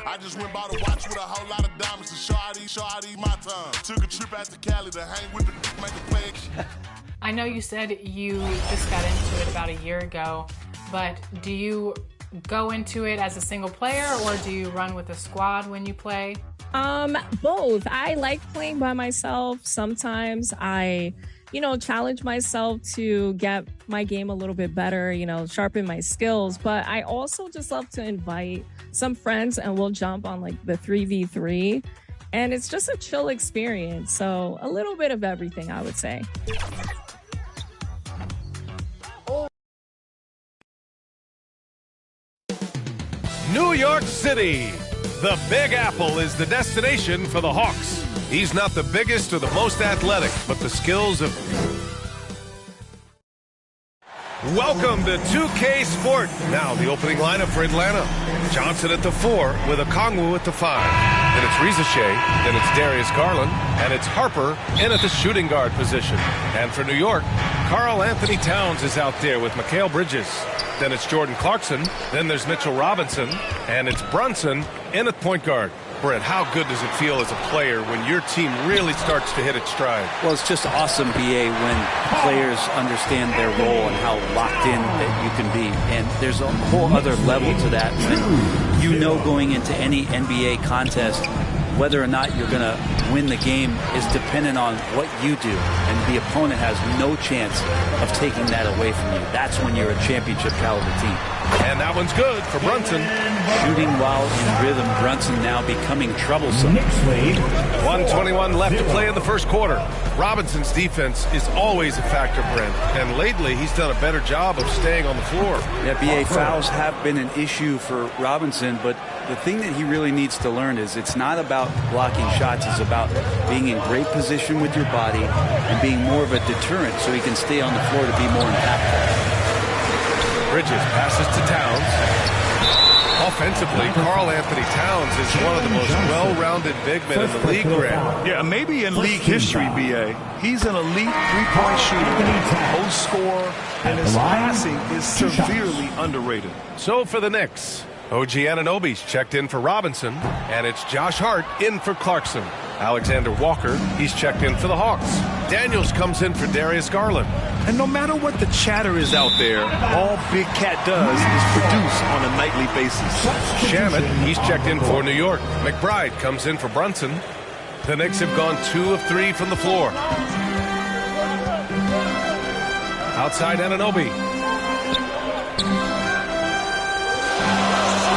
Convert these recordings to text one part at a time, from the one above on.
I just went by the watch with a whole lot of diamonds to show out these my time. Took a trip out to Cali to hang with the make a play. I know you said you just got into it about a year ago, but do you go into it as a single player or do you run with a squad when you play? Both. I like playing by myself. Sometimes I, challenge myself to get my game a little bit better, sharpen my skills. But I also just love to invite some friends and we'll jump on like the 3v3. And it's just a chill experience. So a little bit of everything, I would say. New York City. The Big Apple is the destination for the Hawks. He's not the biggest or the most athletic, but the skills of... Welcome to 2K Sport. Now the opening lineup for Atlanta. Johnson at the 4 with Okongwu at the 5. Then it's Rizachet, then it's Darius Garland, and it's Harper in at the shooting guard position. And for New York, Karl Anthony Towns is out there with Mikal Bridges. Then it's Jordan Clarkson, then there's Mitchell Robinson, and it's Brunson in at point guard. Brett, how good does it feel as a player when your team really starts to hit its stride? Well, it's just awesome, BA, when players understand their role and how locked in that you can be. And there's a whole other level to that when you know going into any NBA contest whether or not you're going to win the game is dependent on what you do. And the opponent has no chance of taking that away from you. That's when you're a championship caliber team. And that one's good for Brunson. Shooting while in rhythm, Brunson now becoming troublesome. 1:21 left to play in the first quarter. Robinson's defense is always a factor, Brent. And lately, he's done a better job of staying on the floor. Yeah, BA, fouls have been an issue for Robinson, but the thing that he really needs to learn is it's not about blocking shots. It's about being in great position with your body and being more of a deterrent so he can stay on the floor to be more impactful. Bridges passes to Towns. Offensively, Karl Anthony Towns is one of the most well-rounded big men in the league, Grant. Yeah, maybe in league history, BA. He's an elite three-point shooter, post scorer, and his passing is severely underrated. So for the Knicks, OG Anunoby's checked in for Robinson, and it's Josh Hart in for Clarkson. Alexander Walker, he's checked in for the Hawks. Daniels comes in for Darius Garland. And no matter what the chatter is out there, all Big Cat does is produce on a nightly basis. Shamet, he's checked in for New York. McBride comes in for Brunson. The Knicks have gone 2 of 3 from the floor. Outside Anunoby.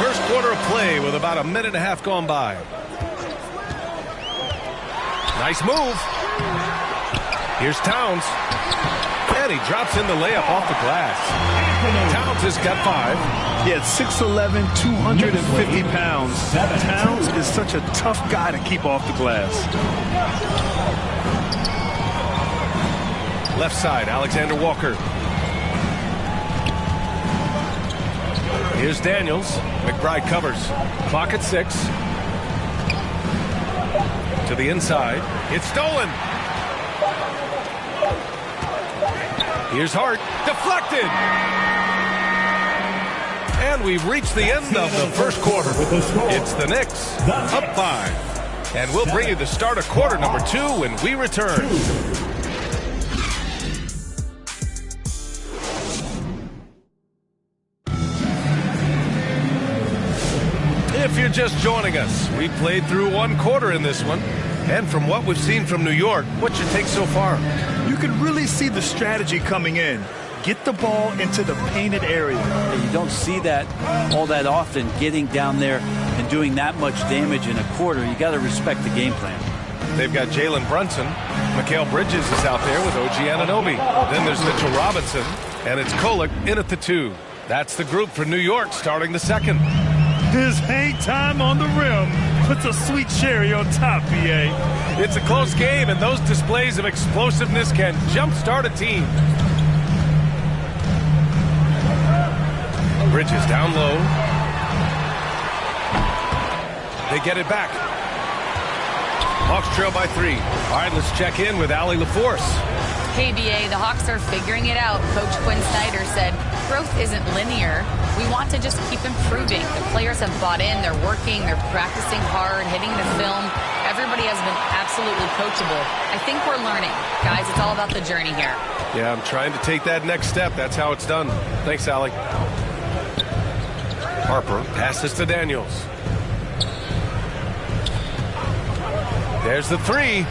First quarter of play with about a minute and a half gone by. Nice move. Here's Towns. And he drops in the layup off the glass. Towns has got 5. Yeah, 6'11", 250 pounds. Towns is such a tough guy to keep off the glass. Left side, Alexander Walker. Here's Daniels. McBride covers. Clock at 6. To the inside. It's stolen. Here's Hart. Deflected. And we've reached the end of the first quarter. It's the Knicks up 5. And we'll bring you the start of quarter number 2 when we return. If you're just joining us, we played through 1 quarter in this one. And from what we've seen from New York, what's your take so far? You can really see the strategy coming in. Get the ball into the painted area. And you don't see that all that often, getting down there and doing that much damage in a quarter. You got to respect the game plan. They've got Jalen Brunson. Mikal Bridges is out there with OG Anunoby. Then there's Mitchell Robinson. And it's Kolek in at the 2. That's the group for New York starting the second. His hang time on the rim puts a sweet cherry on top, BA. It's a close game, and those displays of explosiveness can jumpstart a team. Bridges down low. They get it back. Hawks trail by 3. All right, let's check in with Allie LaForce. Hey, BA, the Hawks are figuring it out. Coach Quinn Snyder said growth isn't linear. We want to just keep improving. The players have bought in, they're working, they're practicing hard, hitting the film. Everybody has been absolutely coachable. I think we're learning. Guys, it's all about the journey here. Yeah, I'm trying to take that next step. That's how it's done. Thanks, Allie. Harper passes to Daniels. There's the three.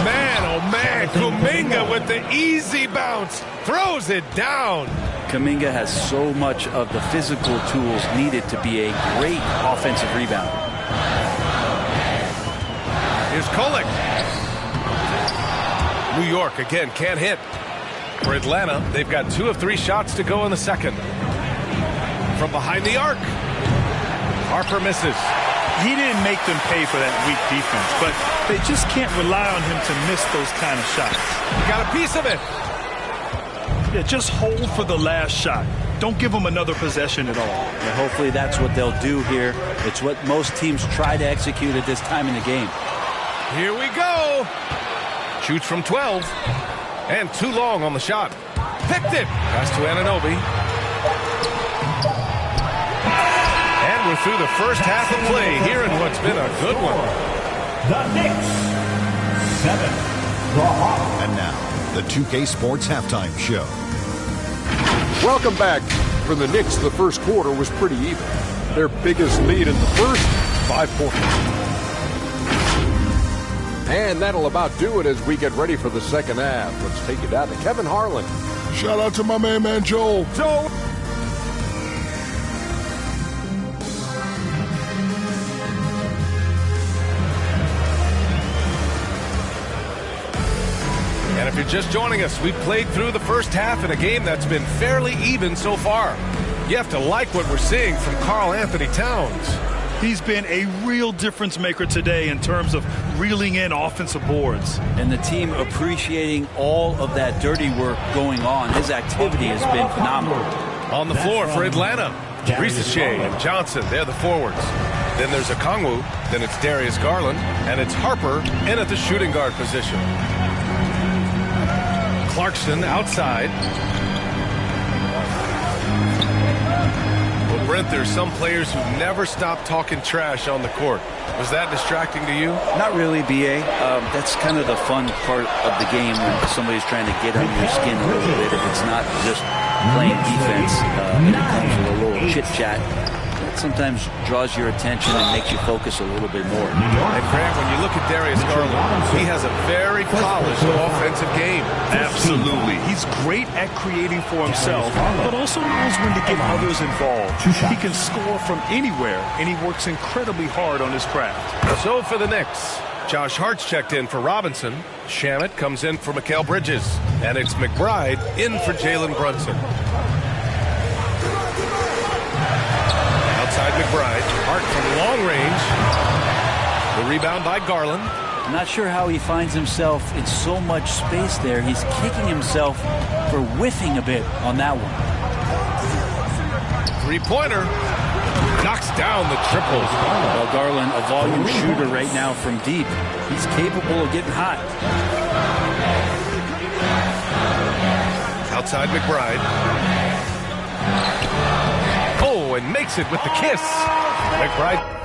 Man, oh man, Kuminga with the easy bounce. Throws it down. Kuminga has so much of the physical tools needed to be a great offensive rebounder. Here's Kolek. New York, again, can't hit. For Atlanta, they've got 2 of 3 shots to go in the second. From behind the arc. Harper misses. He didn't make them pay for that weak defense, but they just can't rely on him to miss those kind of shots. Got a piece of it. Yeah, just hold for the last shot. Don't give them another possession at all. And hopefully that's what they'll do here. It's what most teams try to execute at this time in the game. Here we go. Shoots from 12. And too long on the shot. Picked it. Pass to Anunoby. And we're through the first half of play here in what's been a good one. The Knicks 7. And now, the 2K Sports Halftime Show. Welcome back. For the Knicks, the first quarter was pretty even. Their biggest lead in the first, 5 points. And that'll about do it as we get ready for the second half. Let's take it down to Kevin Harlan. Shout out to my man Joel. Joel. And if you're just joining us, we've played through the first half in a game that's been fairly even so far. You have to like what we're seeing from Karl Anthony Towns. He's been a real difference maker today in terms of reeling in offensive boards. And the team appreciating all of that dirty work going on. His activity has been phenomenal. On the floor for Atlanta, Risacher and Johnson, they're the forwards. Then there's Okongwu, then it's Darius Garland, and it's Harper in at the shooting guard position. Clarkson outside. Well, Brent, there's some players who never stop talking trash on the court. Was that distracting to you? Not really, B.A. That's kind of the fun part of the game when somebody's trying to get under your skin a little bit. If it's not just playing defense and it comes with a little chit-chat, that sometimes draws your attention and makes you focus a little bit more. And Grant, when you look at Darius Garland, he has a very polished offensive game. Absolutely. He's great at creating for himself, but also knows when to get others involved. He can score from anywhere, and he works incredibly hard on his craft. So for the Knicks, Josh Hart's checked in for Robinson. Shamet comes in for Mikal Bridges. And it's McBride in for Jalen Brunson. Outside McBride. Hart from long range. The rebound by Garland. I'm not sure how he finds himself in so much space there. He's kicking himself for whiffing a bit on that one. Three-pointer. Knocks down the triples. Well, Garland, a volume shooter right now from deep. He's capable of getting hot. Outside McBride. Oh, and makes it with the kiss. McBride.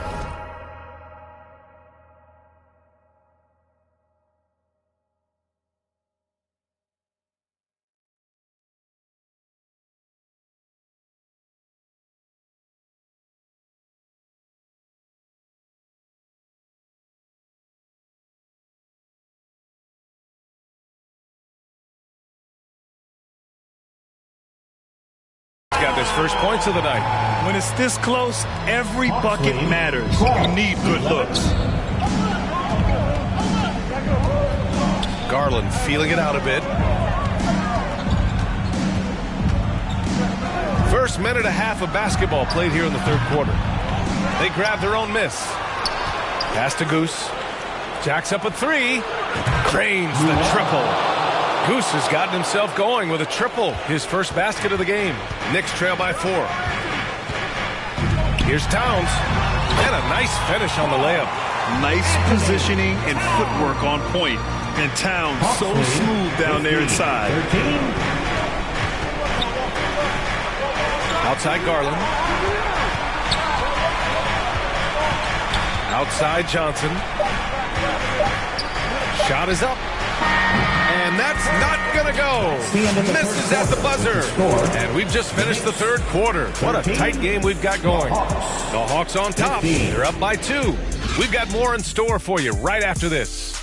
Got his first points of the night. When it's this close, every bucket matters. You need good looks. Garland feeling it out a bit. First minute and a half of basketball played here in the third quarter. They grab their own miss. Pass to Goose. Jacks up a three. Cranes the triple. Goose has gotten himself going with a triple, his first basket of the game. Knicks trail by 4. Here's Towns, and a nice finish on the layup. Nice positioning and footwork on point. And Towns so smooth down there inside. Outside Garland. Outside Johnson. Shot is up. And that's not going to go. Misses at the buzzer. And we've just finished the third quarter. What a tight game we've got going. The Hawks on top. They're up by 2. We've got more in store for you right after this.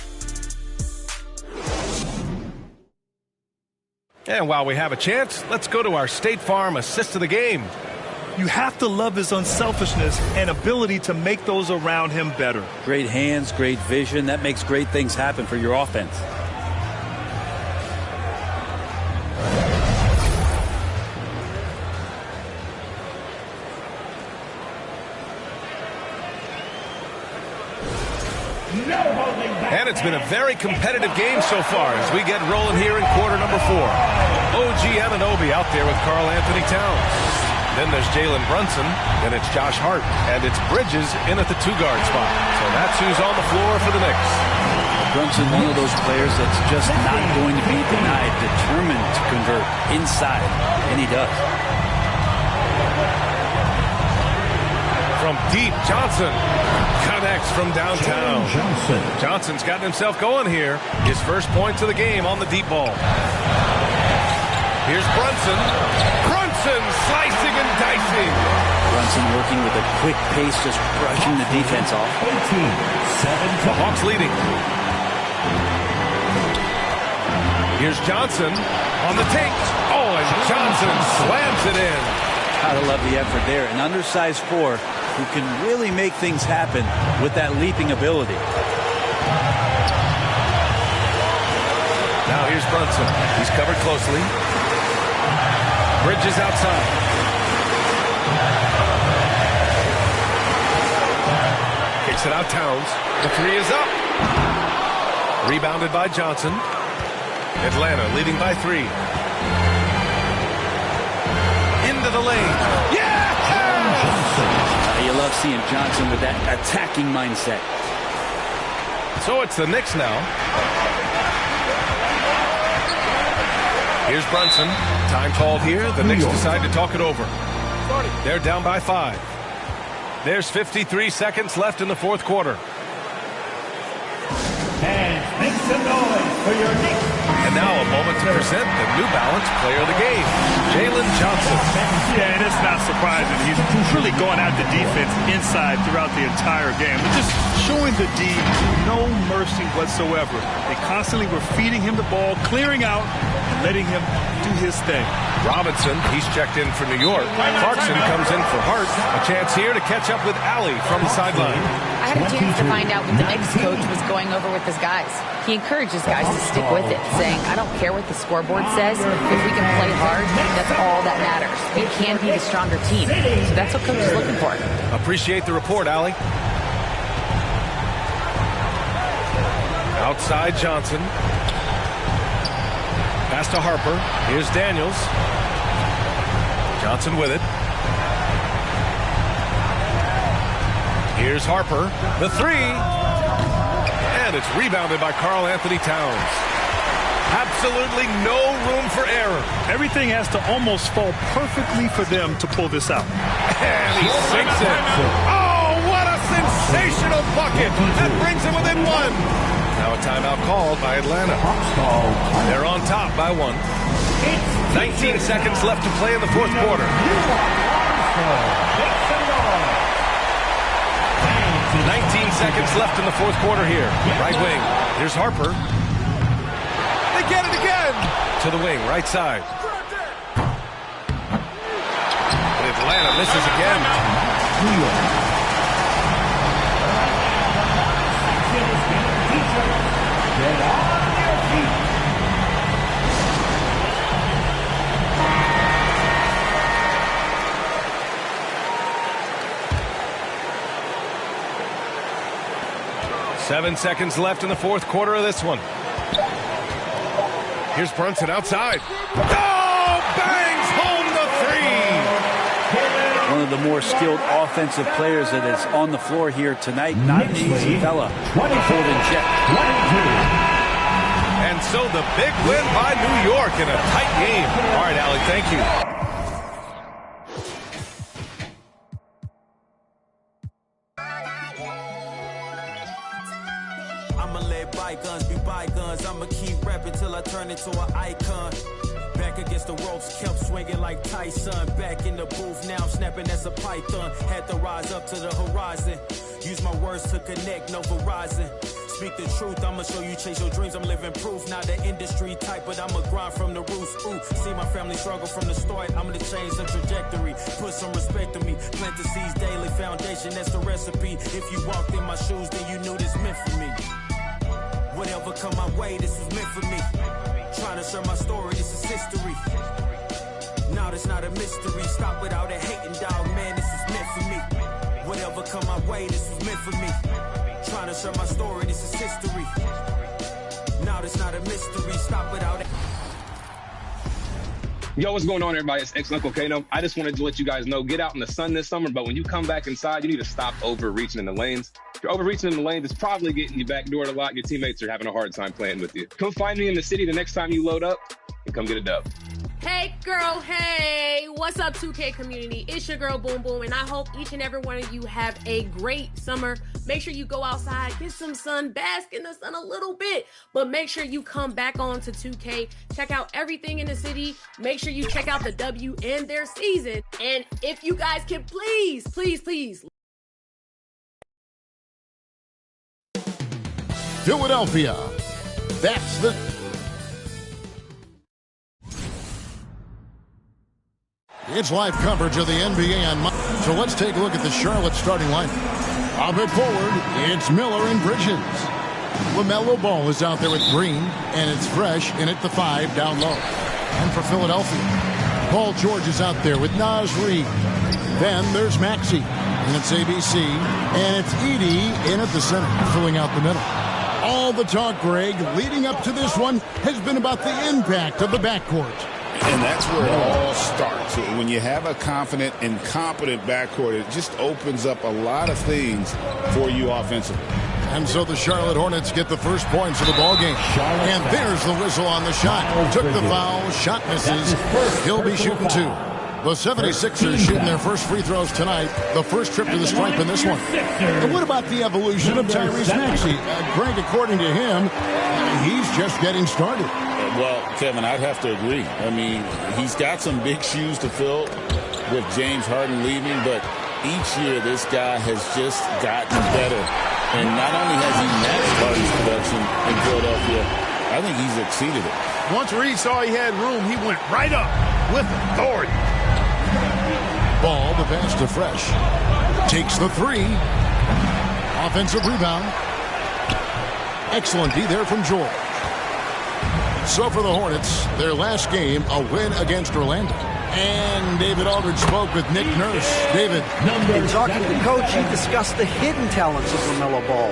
And while we have a chance, let's go to our State Farm assist of the game. You have to love his unselfishness and ability to make those around him better. Great hands, great vision. That makes great things happen for your offense. And it's been a very competitive game so far as we get rolling here in quarter number 4. OG Anunoby out there with Karl Anthony Towns. Then there's Jalen Brunson, then it's Josh Hart, and it's Bridges in at the 2-guard spot. So that's who's on the floor for the Knicks. Brunson, one of those players that's just not going to be denied, determined to convert inside, and he does. From deep, Johnson connects from downtown. Johnson's gotten himself going here. His first points of the game on the deep ball. Here's Brunson. Brunson slicing and dicing. Brunson working with a quick pace, just brushing the defense off. The Hawks leading. Here's Johnson on the take. Oh, and Johnson slams it in. Gotta love the effort there. An undersized 4 who can really make things happen with that leaping ability. Now here's Brunson. He's covered closely. Bridges outside. Kicks it out, Towns. The 3 is up. Rebounded by Johnson. Atlanta leading by 3. Into the lane. Yeah! You love seeing Johnson with that attacking mindset. So it's the Knicks now. Here's Brunson. Time called here. The Knicks decide to talk it over. They're down by 5. There's 53 seconds left in the fourth quarter. And make some noise for your Knicks. And now a moment to present the New Balance Player of the Game, Jalen Johnson. Yeah, and it's not surprising. He's really going at the defense inside throughout the entire game. Just showing the D no mercy whatsoever. They constantly were feeding him the ball, clearing out, and letting him do his thing. Robinson, he's checked in for New York. Clarkson comes in for Hart. A chance here to catch up with Allie from the sideline. I had a chance to find out what the Knicks coach was going over with his guys. He encourages guys to stick with it, saying, I don't care what the scoreboard says. If we can play hard, that's all that matters. We can be the stronger team. So that's what coach is looking for. Appreciate the report, Allie. Outside Johnson. Pass to Harper. Here's Daniels. Johnson with it. Here's Harper. The 3. And it's rebounded by Karl Anthony Towns. Absolutely no room for error. Everything has to almost fall perfectly for them to pull this out. And he sinks it. Oh, what a sensational bucket. That brings him within 1. Now a timeout called by Atlanta. They're on top by 1. 19 seconds left to play in the fourth quarter. 19 seconds left in the fourth quarter here. Right wing. Here's Harper. They get it again. To the wing, right side. And Atlanta misses again. New York. 7 seconds left in the fourth quarter of this one. Here's Brunson outside. Oh, bangs home the 3. One of the more skilled offensive players that is on the floor here tonight. Not an easy fella to hold in check. And so the big win by New York in a tight game. All right, Allie, thank you. bygones be bygones. I'ma keep rapping till I turn into an icon. Back against the ropes, kept swinging like Tyson. Back in the booth, now I'm snapping as a python. Had to rise up to the horizon. Use my words to connect, no Verizon. Speak the truth, I'ma show you chase your dreams. I'm living proof, not the industry type, but I'ma grind from the roots. Ooh, see my family struggle from the start. I'm gonna change the trajectory, put some respect on me. Plant the seeds daily, foundation, that's the recipe. If you walked in my shoes, then you knew this meant for me. Whatever come my way, this was meant for me. Trying to share my story, this is history. Now this not a mystery. Stop without a hating, dog, man, this is meant for me. Whatever come my way, this was meant for me. Trying to share my story, this is history. Now this not a mystery. Stop without it. Yo, what's going on, everybody? It's Uncle Kano. I just wanted to let you guys know, get out in the sun this summer, but when you come back inside, you need to stop overreaching in the lanes. If you're overreaching in the lanes, it's probably getting you backdoored a lot. Your teammates are having a hard time playing with you. Come find me in the city the next time you load up and come get a dub. Hey girl, hey, what's up 2K community? It's your girl Boom Boom, and I hope each and every one of you have a great summer. Make sure you go outside, get some sun, bask in the sun a little bit, but make sure you come back on to 2K, check out everything in the city, make sure you check out the W and their season, and if you guys can please Philadelphia. That's the... It's live coverage of the NBA on... So let's take a look at the Charlotte starting lineup. Up at forward, it's Miller and Bridges. LaMelo Ball is out there with Green, and it's Fresh in at the 5 down low. And for Philadelphia, Paul George is out there with Naz Reid. Then there's Maxey, and it's ABC, and it's Edey in at the center, filling out the middle. All the talk, Greg, leading up to this one has been about the impact of the backcourt. And that's where it all starts. When you have a confident and competent backcourt, it just opens up a lot of things for you offensively. And so the Charlotte Hornets get the first points of the ballgame. And there's the whistle on the shot. Took the foul, shot misses. He'll be shooting 2. The 76ers shooting their first free throws tonight. The first trip to the stripe in this one. And what about the evolution of Tyrese Maxey? Greg, according to him, he's just getting started. Well, Kevin, I'd have to agree. I mean, he's got some big shoes to fill with James Harden leaving, but each year this guy has just gotten better. And not only has he matched Harden's production in Philadelphia, I think he's exceeded it. Once Reed saw he had room, he went right up with authority. Ball, the pass to Fresh. Takes the 3. Offensive rebound. Excellent D there from George. So for the Hornets, their last game, a win against Orlando. And David Aldridge spoke with Nick Nurse. David. In talking to Coach, he discussed the hidden talents of LaMelo Ball.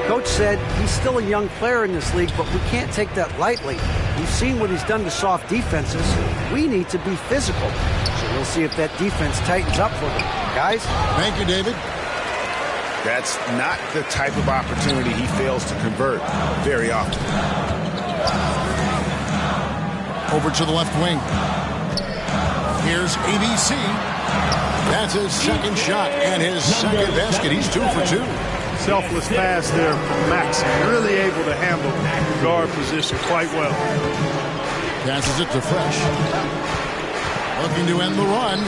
Coach said he's still a young player in this league, but we can't take that lightly. We've seen what he's done to soft defenses. We need to be physical. So we'll see if that defense tightens up for them. Guys? Thank you, David. That's not the type of opportunity he fails to convert very often. Over to the left wing. Here's ABC. That's his second shot and his second basket. He's 2 for 2. Selfless pass there from Max. Really able to handle the guard position quite well. Passes it to Fresh. Looking to end the run.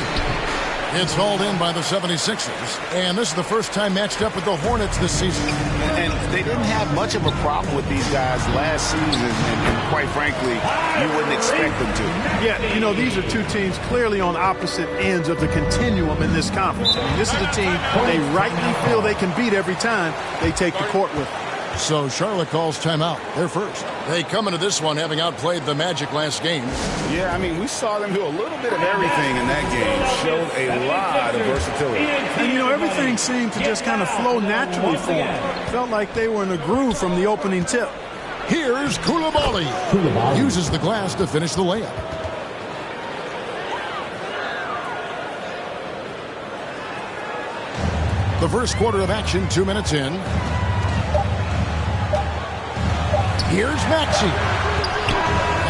It's hauled in by the 76ers. And this is the first time matched up with the Hornets this season. And they didn't have much of a problem with these guys last season. And quite frankly, you wouldn't expect them to. Yeah, you know, these are two teams clearly on opposite ends of the continuum in this conference. I mean, this is a team they rightly feel they can beat every time they take the court with them. So Charlotte calls timeout. They're first. They come into this one having outplayed the Magic last game. Yeah, I mean, we saw them do a little bit of everything in that game. Showed a lot of versatility. And, you know, everything seemed to just kind of flow naturally for them. Felt like they were in a groove from the opening tip. Here's Koulibaly. Uses the glass to finish the layup. The first quarter of action, 2 minutes in. Here's Maxey.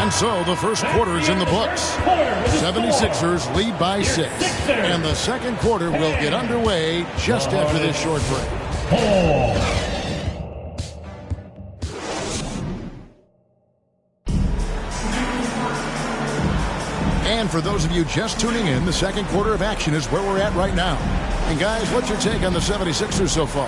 And so the first quarter is in the books. 76ers lead by 6. And the second quarter will get underway just after this short break. And for those of you just tuning in, the second quarter of action is where we're at right now. And guys, what's your take on the 76ers so far?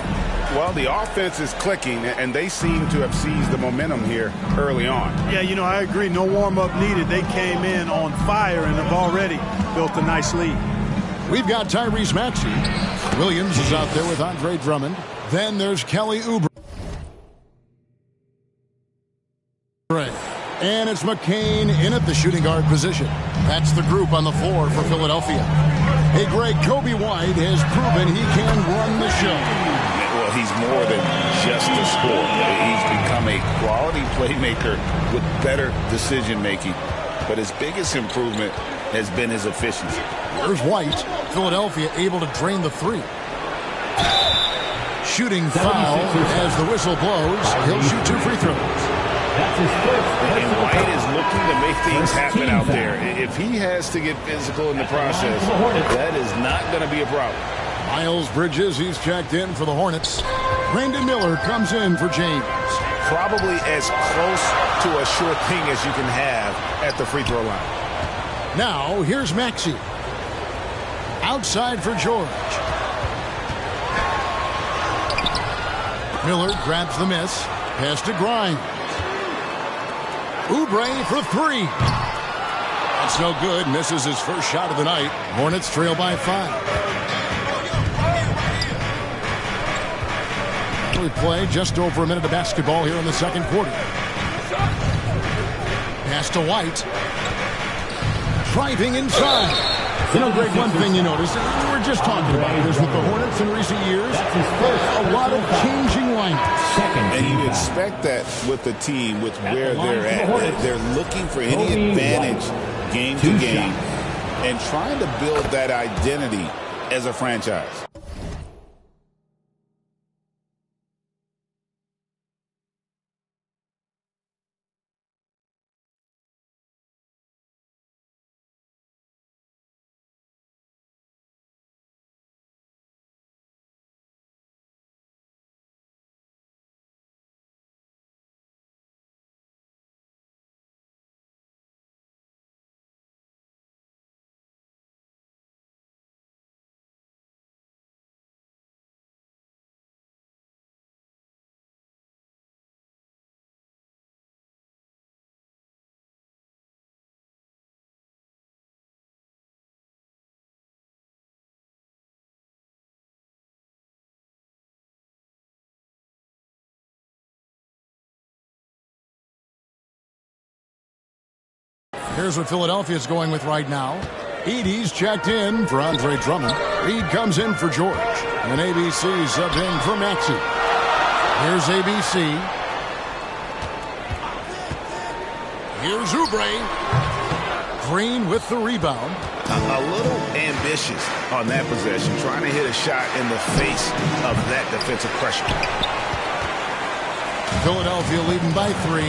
Well, the offense is clicking, and they seem to have seized the momentum here early on. Yeah, you know, I agree. No warm-up needed. They came in on fire and have already built a nice lead. We've got Tyrese Maxey. Williams is out there with Andre Drummond. Then there's Kelly Oubre. And it's McCain in at the shooting guard position. That's the group on the floor for Philadelphia. Hey, Greg, Kobe White has proven he can run the show. Well, he's more than just a scorer. He's become a quality playmaker with better decision-making. But his biggest improvement has been his efficiency. There's White. Philadelphia able to drain the three. Shooting foul as the whistle blows. He'll shoot 2 free throws. And White is looking to make things happen out there. If he has to get physical in the process, that is not going to be a problem. Miles Bridges, he's checked in for the Hornets. Brandon Miller comes in for James. Probably as close to a sure thing as you can have at the free throw line. Now, here's Maxey. Outside for George. Miller grabs the miss. Pass to Grimes. Oubre for 3. That's no good. Misses his first shot of the night. Hornets trail by 5. We play just over a minute of basketball here in the second quarter. Pass to White. Driving inside. You know, Greg, one thing you notice, we're just talking about this with the Hornets in recent years, a lot of changing lineups. And you expect that with the team, with where they're at. They're looking for any advantage game to game and trying to build that identity as a franchise. Here's what Philadelphia is going with right now. Edey's checked in for Andre Drummond. Reed comes in for George. And ABC subbed in for Maxey. Here's ABC. Here's Oubre. Green with the rebound. A little ambitious on that possession, trying to hit a shot in the face of that defensive pressure. Philadelphia leading by 3.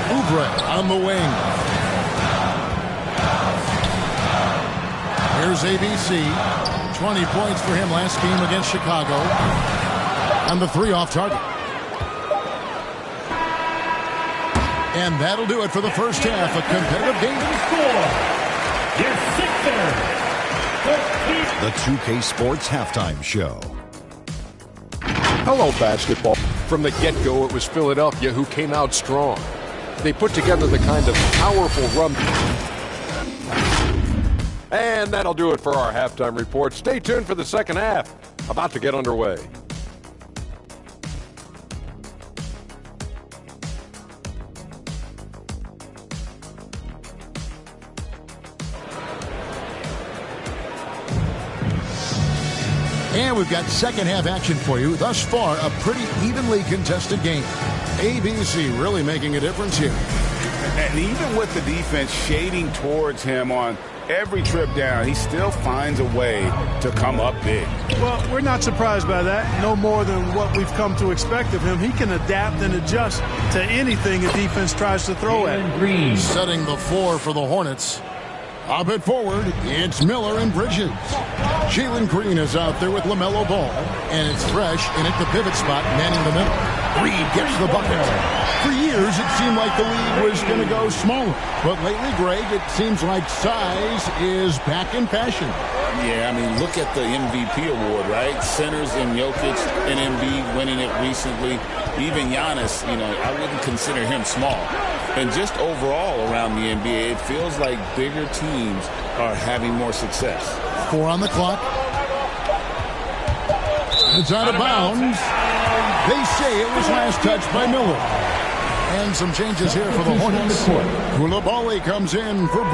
Oubre on the wing. Here's ABC. 20 points for him last game against Chicago. And the 3 off target. And that'll do it for the first half. A competitive game. The 2K Sports Halftime Show. Hello, basketball. From the get-go, it was Philadelphia who came out strong. They put together the kind of powerful run. And that'll do it for our halftime report. Stay tuned for the second half. About to get underway. And we've got second half action for you. Thus far, a pretty evenly contested game. ABC really making a difference here. And even with the defense shading towards him on every trip down, he still finds a way to come up big. Well, we're not surprised by that. No more than what we've come to expect of him. He can adapt and adjust to anything a defense tries to throw at him. Setting the floor for the Hornets. Up at forward, it's Miller and Bridges. Jalen Green is out there with LaMelo Ball. And it's Fresh in at the pivot spot, manning the middle. Reed gets the bucket. For years, it seemed like the league was going to go smaller. But lately, Greg, it seems like size is back in fashion. Yeah, I mean, look at the MVP award, right? Centers in Jokic and Embiid winning it recently. Even Giannis, I wouldn't consider him small. And just overall around the NBA, it feels like bigger teams are having more success. 4 on the clock. It's out of bounds. They say it was last touched by Miller. And some changes here for the Hornets. Koulibaly comes in for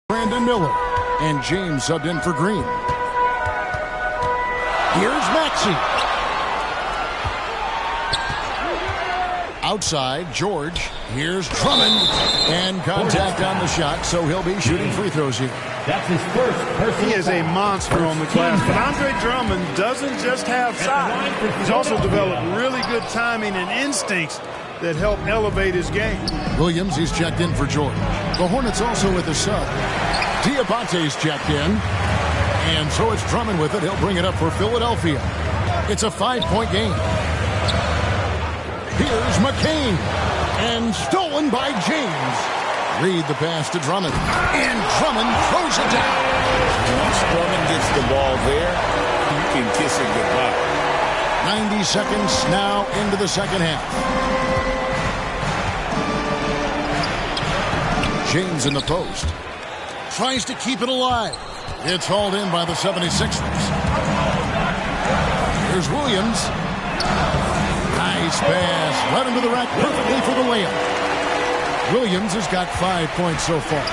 Brandon Miller. And James subbed in for Green. Here's Maxey. Outside, George. Here's Drummond. And contact on the shot, so he'll be shooting free throws here. That's his first. He is a monster on the glass. But Andre Drummond doesn't just have size. He's also developed really good timing and instincts that help elevate his game. Williams, he's checked in for George. The Hornets also with a sub. Diabate's checked in. And so it's Drummond with it. He'll bring it up for Philadelphia. It's a 5-point game. Here's McCain. And stolen by James. Reed the pass to Drummond. And Drummond throws it down. Once Drummond gets the ball there, you can kiss it goodbye. 90 seconds now into the second half. James in the post. Tries to keep it alive. It's hauled in by the 76ers. Here's Williams. Nice pass. Led him to the rack perfectly for the layup. Williams has got 5 points so far.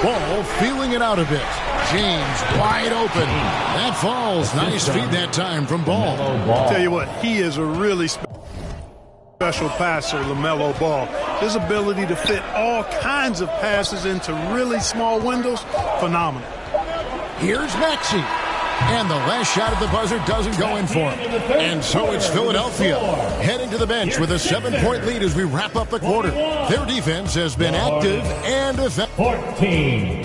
Ball feeling it out a bit. James wide open. That falls. Nice feed that time from Ball. Tell you what, he is a really special passer, LaMelo Ball. His ability to fit all kinds of passes into really small windows, phenomenal. Here's Maxey. And the last shot at the buzzer doesn't go in for him. And so it's Philadelphia heading to the bench with a 7-point lead as we wrap up the quarter. Their defense has been active and effective. 14.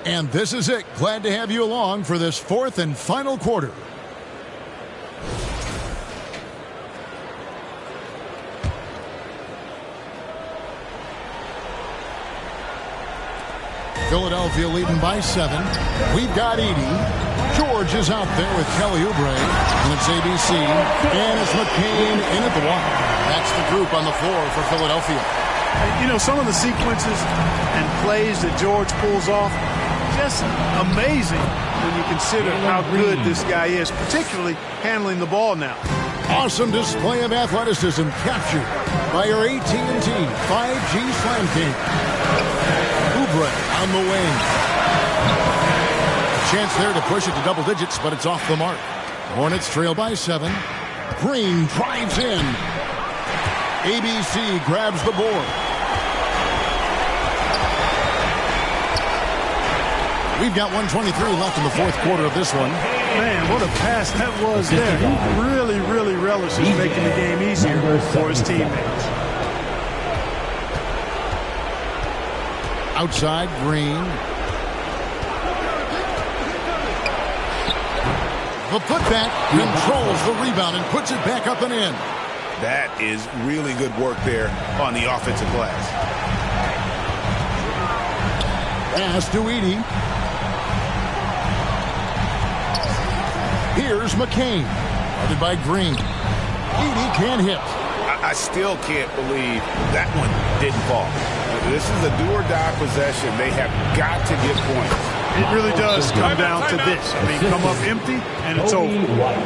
And this is it. Glad to have you along for this fourth and final quarter. Philadelphia leading by 7. We've got Edey. George is out there with Kelly Oubre. And it's ABC. And it's McCain in at the wall. That's the group on the floor for Philadelphia. Some of the sequences and plays that George pulls off, just amazing when you consider how good this guy is, particularly handling the ball now. Awesome display of athleticism captured by your AT&T 5G Slam King. Oubre on the wing. A chance there to push it to double digits, but it's off the mark. Hornets trail by 7. Green drives in. ABC grabs the board. We've got 1:23 left in the fourth quarter of this one. Man, what a pass that was there. He really, really relishes making the game easier for his teammates. Outside, Green. The putback controls the rebound and puts it back up and in. That is really good work there on the offensive glass. Pass to Edey. Here's McCain. Guarded by Green. Edey can't hit. I still can't believe that one didn't fall. This is a do-or-die possession. They have got to get points. It really does come down to this. Come up empty, and it's over.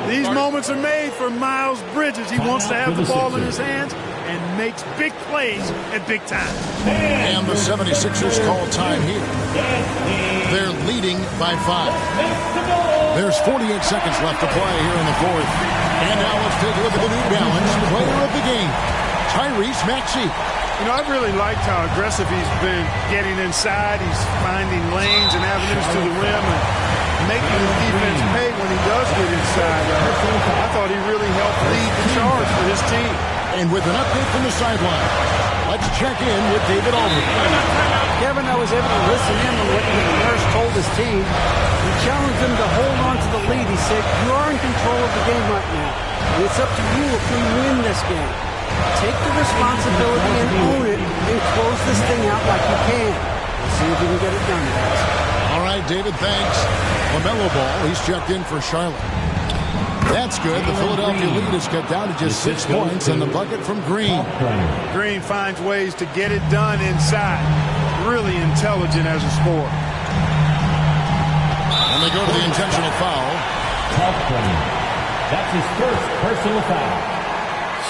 These moments are made for Miles Bridges. He wants to have the ball in his hands and makes big plays at big time. And the 76ers call time here. They're leading by 5. There's 48 seconds left to play here in the fourth. And now let's take a look at the New Balance player of the game, Tyrese Maxey. I've really liked how aggressive he's been getting inside. He's finding lanes and avenues to the rim. And making his defense pay when he does get inside. I thought he really helped lead the charge for his team. And with an update from the sideline, let's check in with David Aldridge. Kevin, I was able to listen in on what the nurse told his team. He challenged them to hold on to the lead. He said, you are in control of the game right now. And it's up to you if we win this game. Take the responsibility and own it and close this thing out like you can. We'll see if we can get it done, guys. All right, David, thanks. LaMelo Ball, he's checked in for Charlotte. That's good. The Philadelphia lead is cut down to just 6 points and the bucket from Green. Green finds ways to get it done inside. Really intelligent as a scorer. And they go to the intentional foul. That's his first personal foul.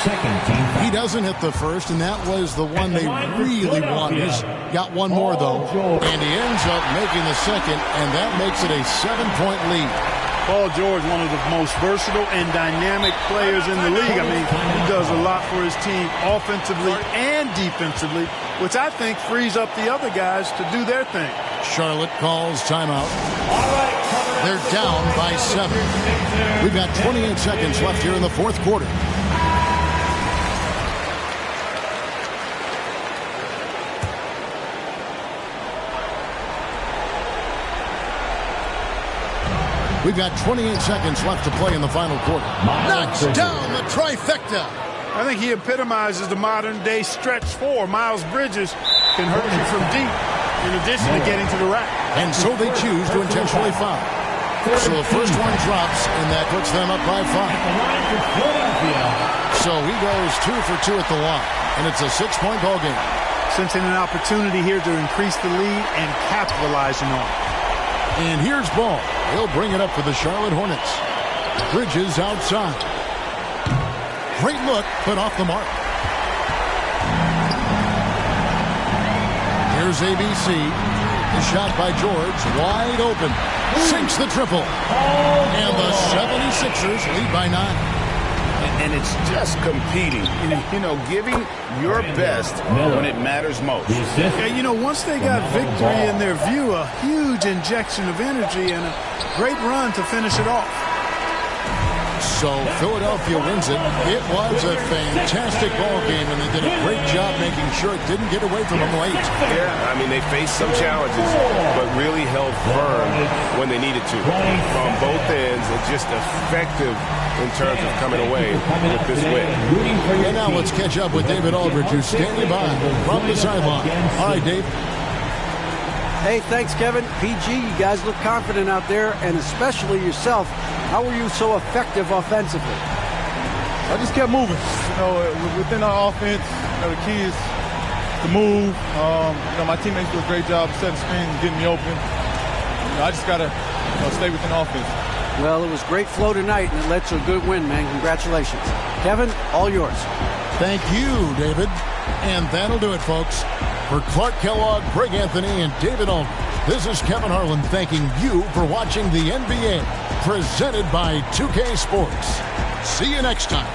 Second team foul. He doesn't hit the first, and that was the one they really wanted. He's got one more, though. And he ends up making the second, and that makes it a 7-point lead. Paul George, one of the most versatile and dynamic players in the league. I mean, he does a lot for his team offensively and defensively, which I think frees up the other guys to do their thing. Charlotte calls timeout. They're down by 7. We've got 28 seconds left here in the fourth quarter. We've got 28 seconds left to play in the final quarter. Knocks down the trifecta. I think he epitomizes the modern-day stretch four. Miles Bridges can hurt you from deep, in addition to getting to the rack. And so they choose to intentionally foul. So the first one drops, and that puts them up by 5. So he goes 2 for 2 at the line, and it's a 6-point ball game. Sensing an opportunity here to increase the lead and capitalizing on it. And here's Ball. He'll bring it up for the Charlotte Hornets. Bridges outside. Great look, but off the mark. Here's ABC. The shot by George, wide open. Sinks the triple. And the 76ers lead by 9. And it's just competing, giving your best when it matters most. Yeah, once they got victory in their view, a huge injection of energy and a great run to finish it off. So Philadelphia wins it. It was a fantastic ball game, and they did a great job making sure it didn't get away from them late. Yeah, I mean, they faced some challenges, but really held firm when they needed to. From both ends, and just effective in terms of coming away with this win. And now let's catch up with David Aldridge, who's standing by from the sideline. All right, Dave. Hey, thanks, Kevin. PG, you guys look confident out there, and especially yourself. How were you so effective offensively? I just kept moving. Within our offense, the key is to move. My teammates do a great job of setting screens and getting me open. I just got to stay within offense. Well, it was great flow tonight, and it led to a good win, man. Congratulations. Kevin, all yours. Thank you, David. And that'll do it, folks. For Clark Kellogg, Greg Anthony, and David Aldridge, this is Kevin Harlan thanking you for watching the NBA, presented by 2K Sports. See you next time.